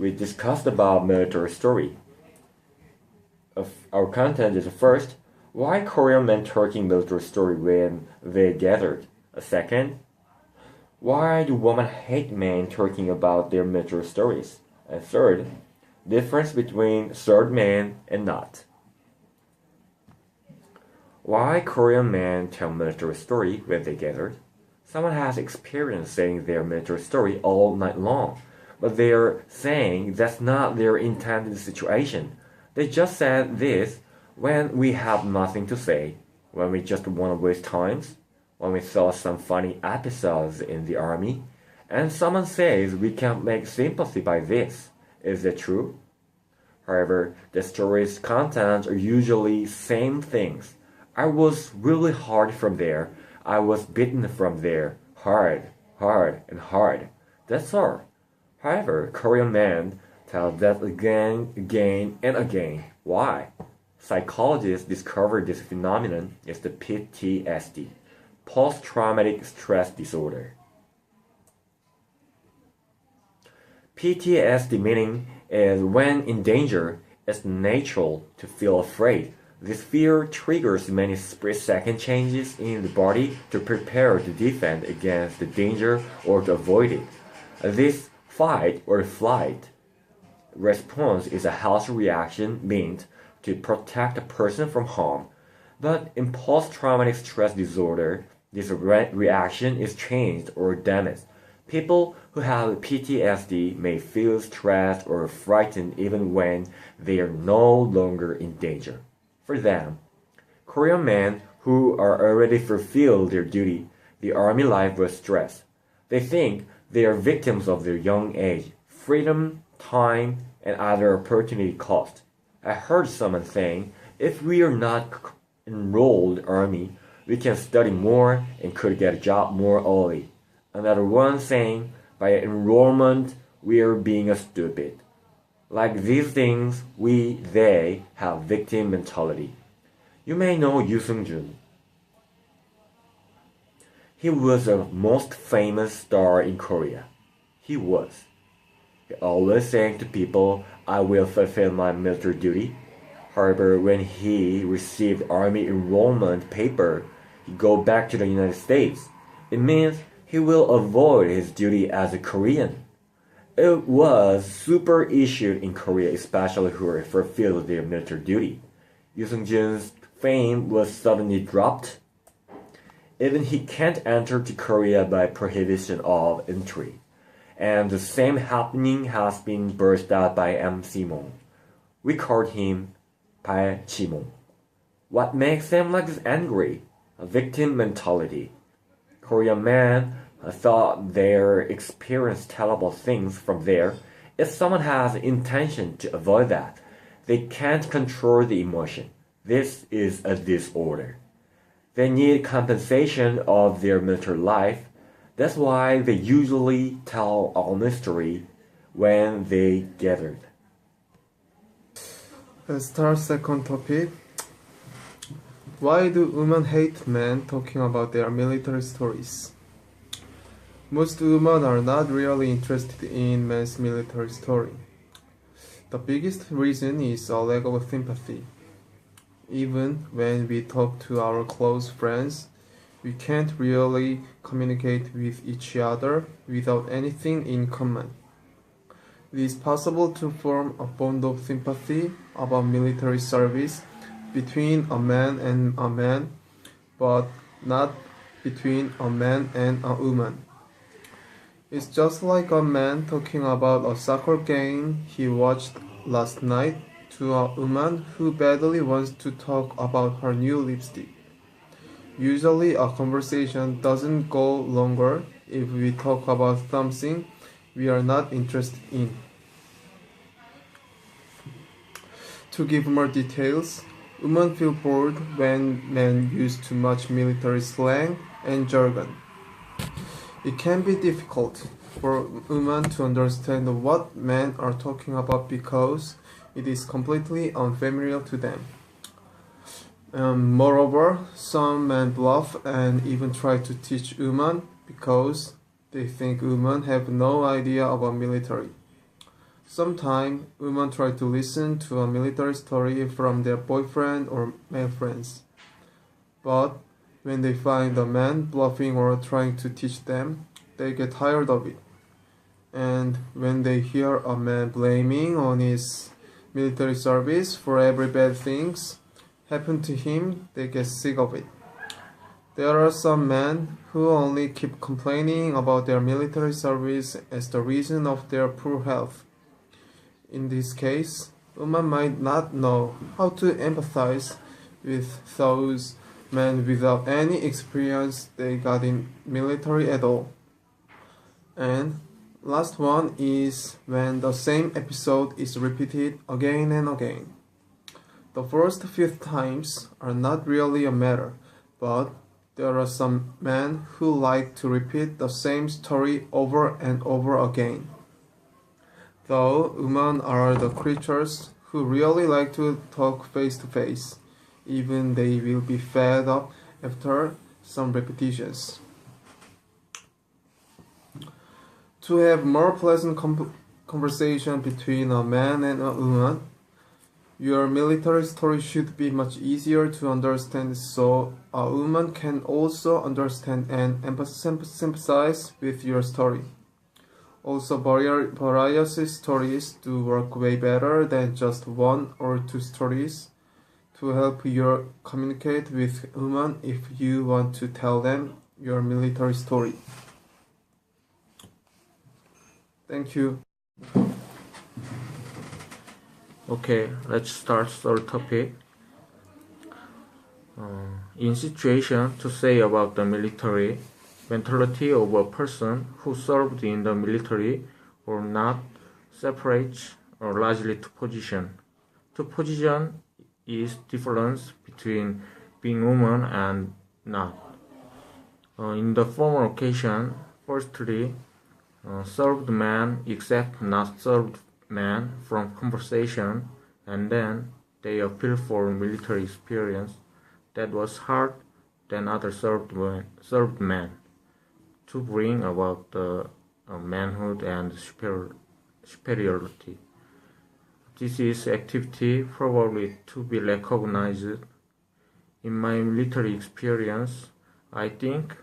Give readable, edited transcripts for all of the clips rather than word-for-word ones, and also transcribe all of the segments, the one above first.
we discussed about military story. Our content is first, why Korean men talking military story when they gathered. Second, why do women hate men talking about their military stories? And third, difference between third man and not. Why Korean men tell military story when they gathered? Someone has experience saying their military story all night long, but they're saying that's not their intended situation. They just said this when we have nothing to say, when we just want to waste times, when we saw some funny episodes in the army, and someone says we can't make sympathy by this. Is that true? However, the story's content are usually same things. I was really hard from there. I was beaten from there. Hard, and hard. That's all. However, Korean men tell that again, and again. Why? Psychologists discovered this phenomenon is the PTSD, post-traumatic stress disorder. PTSD meaning is when in danger, it's natural to feel afraid. This fear triggers many split-second changes in the body to prepare to defend against the danger or to avoid it. This fight or flight response is a healthy reaction meant to protect a person from harm. But in post-traumatic stress disorder, this reaction is changed or damaged. People who have PTSD may feel stressed or frightened even when they are no longer in danger. For them, Korean men who are already fulfilled their duty, the army life was stress. They think they are victims of their young age, freedom, time, and other opportunity cost. I heard someone saying, if we are not enrolled army, we can study more and could get a job more early. Another one saying, by enrollment, we are being stupid. Like these things, they have victim mentality. You may know Yoo Seung-jun. He was the most famous star in Korea. He was. He always saying to people, I will fulfill my military duty. However, when he received army enrollment paper, he go back to the United States. It means he will avoid his duty as a Korean. It was super issued in Korea, especially who fulfilled their military duty. Yoo Seung-jun's fame was suddenly dropped. Even he can't enter to Korea by prohibition of entry. And the same happening has been burst out by MC Mong. We called him Pai Chimong. What makes them like this angry? A victim mentality. Korean men thought their experience terrible things from there. If someone has intention to avoid that, they can't control the emotion. This is a disorder. They need compensation of their military life. That's why they usually tell all mystery when they gathered. Let's start second topic. Why do women hate men talking about their military stories? Most women are not really interested in men's military story. The biggest reason is a lack of sympathy. Even when we talk to our close friends, we can't really communicate with each other without anything in common. It is possible to form a bond of sympathy about military service between a man, but not between a man and a woman. It's just like a man talking about a soccer game he watched last night to a woman who badly wants to talk about her new lipstick. Usually a conversation doesn't go longer if we talk about something we are not interested in. To give more details, women feel bored when men use too much military slang and jargon. It can be difficult for women to understand what men are talking about because it is completely unfamiliar to them. Moreover, some men bluff and even try to teach women because they think women have no idea about military. Sometimes women try to listen to a military story from their boyfriend or male friends. But when they find a man bluffing or trying to teach them, they get tired of it. And when they hear a man blaming on his military service for every bad things happen to him, they get sick of it. There are some men who only keep complaining about their military service as the reason of their poor health. In this case, women might not know how to empathize with those men without any experience they got in military at all. And last one is when the same episode is repeated again and again. The first few times are not really a matter, but there are some men who like to repeat the same story over and over again. Though women are the creatures who really like to talk face to face, even they will be fed up after some repetitions. To have more pleasant conversation between a man and a woman, your military story should be much easier to understand so a woman can also understand and sympathize with your story. Also, various stories do work way better than just one or two stories to help you communicate with women if you want to tell them your military story. Thank you. Okay, let's start third topic. In situation to say about the military, mentality of a person who served in the military or not separates largely to position. To position is difference between being woman and not. In the former occasion, firstly, served man accept not served man from conversation, and then they appeal for military experience that was hard than other served man to bring about the manhood and superiority. This is activity probably to be recognized. In my military experience, I think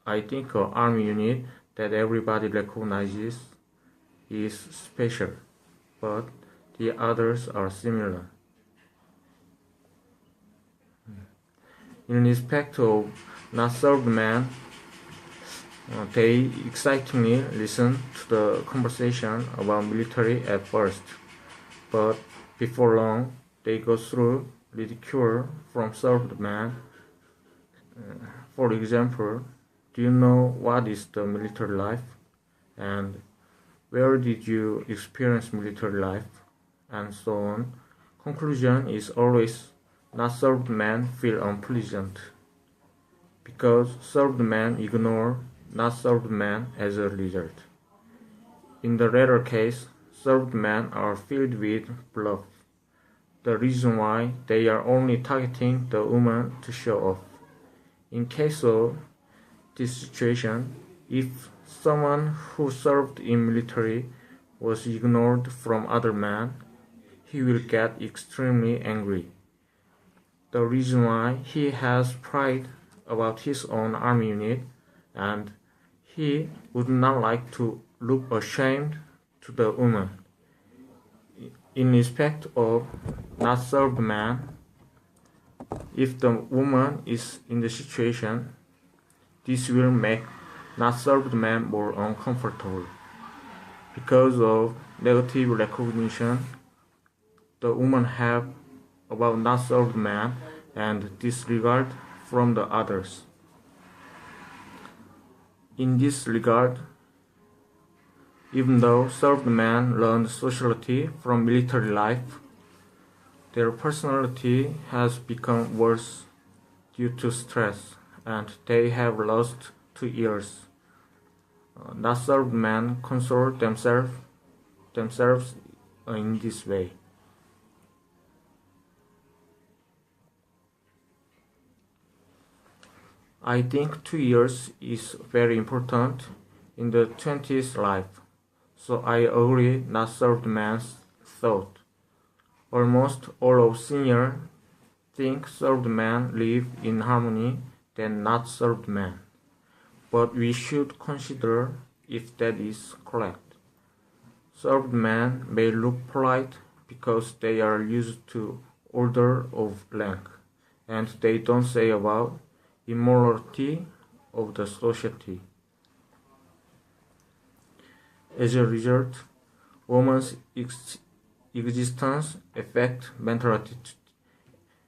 an army unit that everybody recognizes is special, but the others are similar. In respect of not served men, they excitingly listen to the conversation about military at first, but before long they go through ridicule from served men. For example, do you know what is the military life? And where did you experience military life? And so on. Conclusion is always not served men feel unpleasant, because served men ignore not served men as a result. In the latter case, served men are filled with bluff, the reason why they are only targeting the woman to show off. In case of this situation, if someone who served in military was ignored from other men, he will get extremely angry. The reason why he has pride about his own army unit, and he would not like to look ashamed to the woman. In respect of not served man, if the woman is in the situation, this will make not served man more uncomfortable. Because of negative recognition the woman have about not served man and disregard from the others. In this regard, even though served men learned sociality from military life, their personality has become worse due to stress, and they have lost 2 years. Not served men console themselves in this way. I think 2 years is very important in the 20th life. so I agree not served man's thought. Almost all of senior think served men live in harmony than not served men. But we should consider if that is correct. Served men may look polite because they are used to order of rank, and they don't say about immorality of the society. As a result, woman's existence affects mental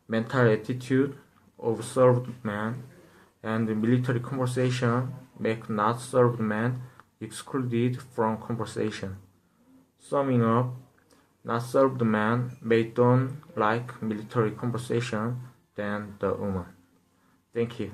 attitude of served men, and military conversation make not served men excluded from conversation. Summing up, not served men may don't like military conversation than the woman. Thank you.